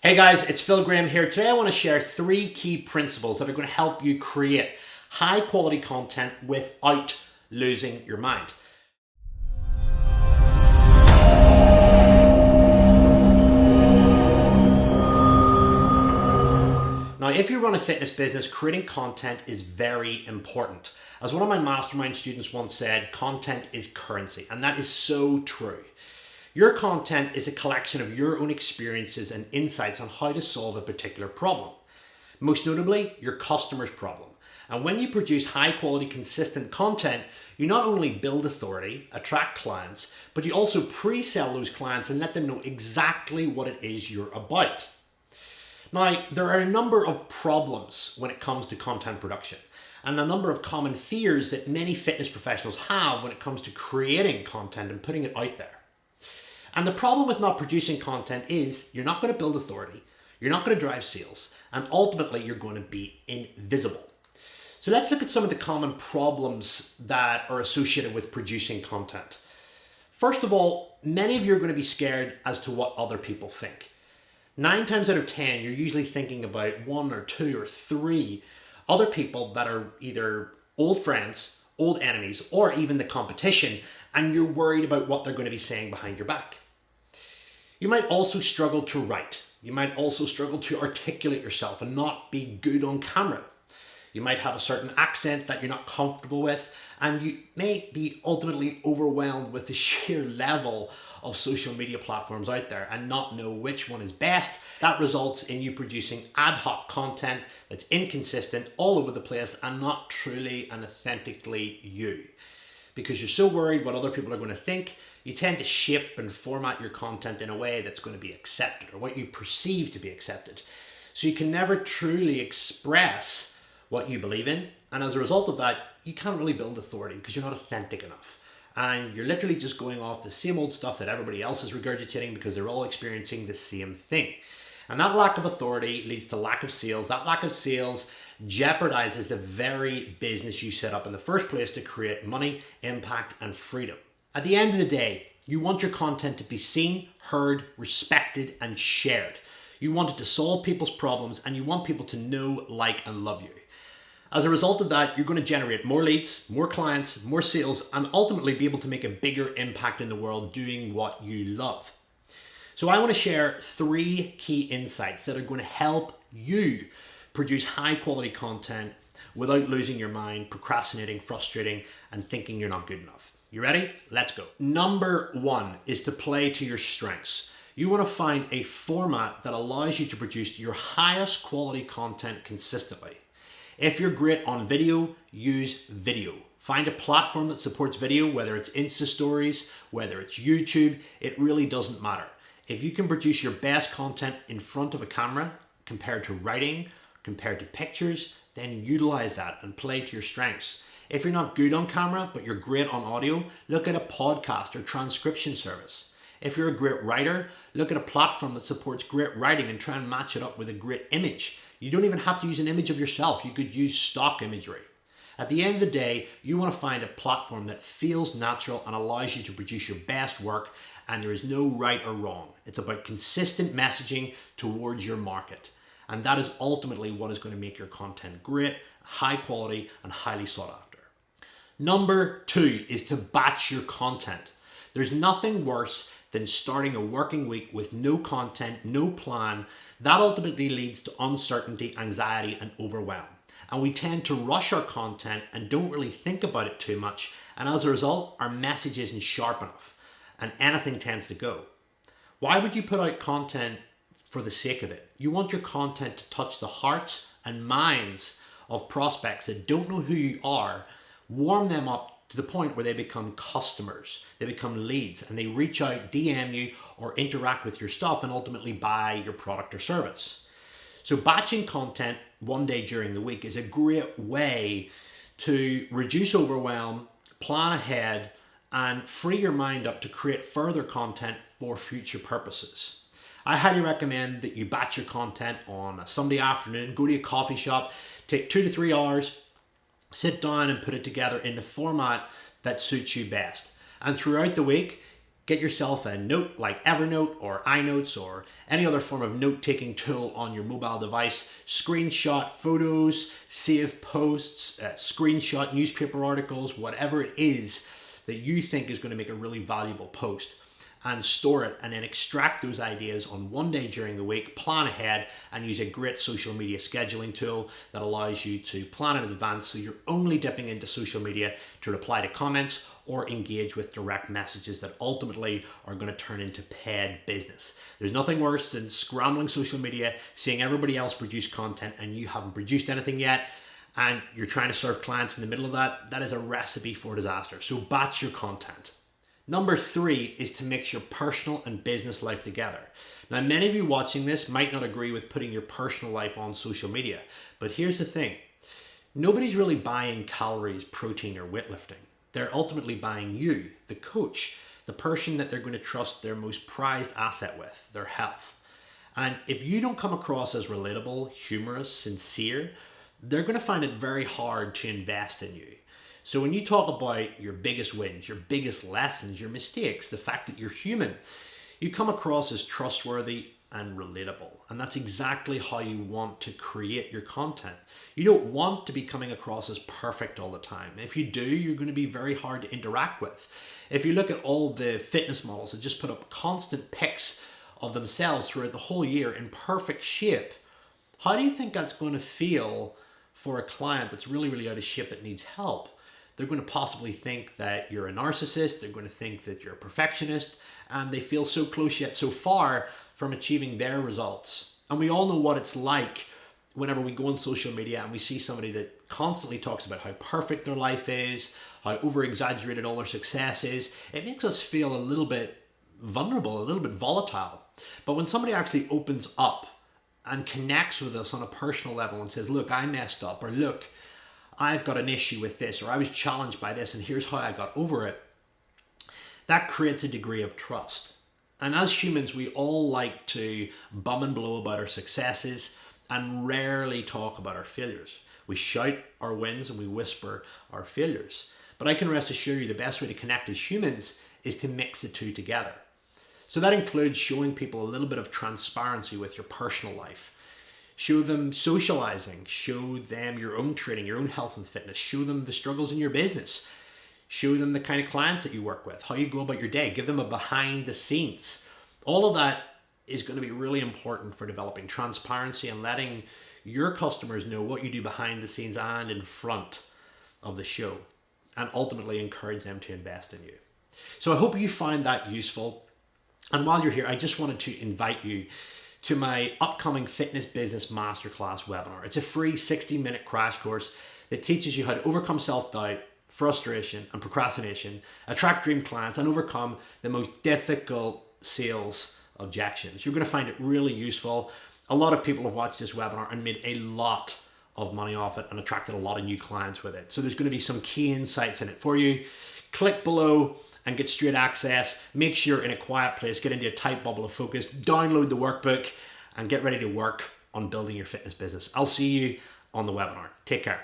Hey guys, it's Phil Graham here. Today I want to share 3 key principles that are going to help you create high quality content without losing your mind. Now, if you run a fitness business, creating content is very important. As one of my mastermind students once said, content is currency, and that is so true. Your content is a collection of your own experiences and insights on how to solve a particular problem. Most notably, your customer's problem. And when you produce high quality, consistent content, you not only build authority, attract clients, but you also pre-sell those clients and let them know exactly what it is you're about. Now, there are a number of problems when it comes to content production and a number of common fears that many fitness professionals have when it comes to creating content and putting it out there. And the problem with not producing content is you're not going to build authority, you're not going to drive sales, and ultimately you're going to be invisible. So let's look at some of the common problems that are associated with producing content. First of all, many of you are going to be scared as to what other people think. 9 times out of 10, you're usually thinking about 1 or 2 or 3 other people that are either old friends, old enemies, or even the competition, and you're worried about what they're going to be saying behind your back. You might also struggle to write. You might also struggle to articulate yourself and not be good on camera. You might have a certain accent that you're not comfortable with, and you may be ultimately overwhelmed with the sheer level of social media platforms out there and not know which one is best. That results in you producing ad hoc content that's inconsistent all over the place and not truly and authentically you. Because you're so worried what other people are going to think, you tend to shape and format your content in a way that's going to be accepted or what you perceive to be accepted. So you can never truly express what you believe in, and as a result of that, you can't really build authority because you're not authentic enough. And you're literally just going off the same old stuff that everybody else is regurgitating because they're all experiencing the same thing. And that lack of authority leads to lack of sales. That lack of sales jeopardizes the very business you set up in the first place to create money, impact, and freedom. At the end of the day, you want your content to be seen, heard, respected, and shared. You want it to solve people's problems, and you want people to know, like, and love you. As a result of that, you're going to generate more leads, more clients, more sales, and ultimately be able to make a bigger impact in the world doing what you love. So I want to share 3 key insights that are going to help you produce high quality content without losing your mind, procrastinating, frustrating, and thinking you're not good enough. You ready? Let's go. Number 1 is to play to your strengths. You want to find a format that allows you to produce your highest quality content consistently. If you're great on video, use video. Find a platform that supports video, whether it's Insta Stories, whether it's YouTube, it really doesn't matter. If you can produce your best content in front of a camera compared to writing, compared to pictures, then utilize that and play to your strengths. If you're not good on camera, but you're great on audio, look at a podcast or transcription service. If you're a great writer, look at a platform that supports great writing and try and match it up with a great image. You don't even have to use an image of yourself. You could use stock imagery. At the end of the day, you want to find a platform that feels natural and allows you to produce your best work, and there is no right or wrong. It's about consistent messaging towards your market. And that is ultimately what is going to make your content great, high quality, and highly sought after. Number 2 is to batch your content. There's nothing worse than starting a working week with no content, no plan. That ultimately leads to uncertainty, anxiety, and overwhelm. And we tend to rush our content and don't really think about it too much. And as a result, our message isn't sharp enough and anything tends to go. Why would you put out content for the sake of it? You want your content to touch the hearts and minds of prospects that don't know who you are, warm them up to the point where they become customers, they become leads, and they reach out, DM you, or interact with your stuff and ultimately buy your product or service. So batching content one day during the week is a great way to reduce overwhelm, plan ahead, and free your mind up to create further content for future purposes. I highly recommend that you batch your content on a Sunday afternoon, go to a coffee shop, take 2 to 3 hours, sit down and put it together in the format that suits you best. And throughout the week, Get yourself a note like Evernote or iNotes or any other form of note-taking tool on your mobile device. Screenshot photos, save posts, screenshot newspaper articles, whatever it is that you think is going to make a really valuable post, and store it, and then extract those ideas on one day during the week, plan ahead, and use a great social media scheduling tool that allows you to plan in advance, so you're only dipping into social media to reply to comments or engage with direct messages that ultimately are going to turn into paid business. There's nothing worse than scrambling social media, seeing everybody else produce content and you haven't produced anything yet, and you're trying to serve clients in the middle of that. That is a recipe for disaster. So batch your content. Number 3 is to mix your personal and business life together. Now, many of you watching this might not agree with putting your personal life on social media, but here's the thing. Nobody's really buying calories, protein, or weightlifting. They're ultimately buying you, the coach, the person that they're going to trust their most prized asset with, their health. And if you don't come across as relatable, humorous, sincere, they're going to find it very hard to invest in you. So when you talk about your biggest wins, your biggest lessons, your mistakes, the fact that you're human, you come across as trustworthy and relatable. And that's exactly how you want to create your content. You don't want to be coming across as perfect all the time. If you do, you're going to be very hard to interact with. If you look at all the fitness models that just put up constant pics of themselves throughout the whole year in perfect shape, how do you think that's going to feel for a client that's really, really out of shape that needs help? They're going to possibly think that you're a narcissist. They're going to think that you're a perfectionist, and they feel so close yet so far from achieving their results. And we all know what it's like whenever we go on social media and we see somebody that constantly talks about how perfect their life is, how over-exaggerated all their success is. It makes us feel a little bit vulnerable, a little bit volatile. But when somebody actually opens up and connects with us on a personal level and says, look, I messed up, or look, I've got an issue with this, or I was challenged by this and here's how I got over it, that creates a degree of trust. And as humans, we all like to bum and blow about our successes and rarely talk about our failures. We shout our wins and we whisper our failures. But I can rest assure you the best way to connect as humans is to mix the two together. So that includes showing people a little bit of transparency with your personal life. Show them socializing, show them your own training, your own health and fitness, show them the struggles in your business, show them the kind of clients that you work with, how you go about your day, give them a behind the scenes. All of that is going to be really important for developing transparency and letting your customers know what you do behind the scenes and in front of the show, and ultimately encourage them to invest in you. So I hope you find that useful. And while you're here, I just wanted to invite you to my upcoming Fitness Business Masterclass webinar. It's a free 60-minute crash course that teaches you how to overcome self-doubt, frustration, and procrastination, attract dream clients, and overcome the most difficult sales objections. You're going to find it really useful. A lot of people have watched this webinar and made a lot of money off it and attracted a lot of new clients with it. So there's going to be some key insights in it for you. Click below and get straight access. Make sure you're in a quiet place, get into a tight bubble of focus, download the workbook, and get ready to work on building your fitness business. I'll see you on the webinar. Take care.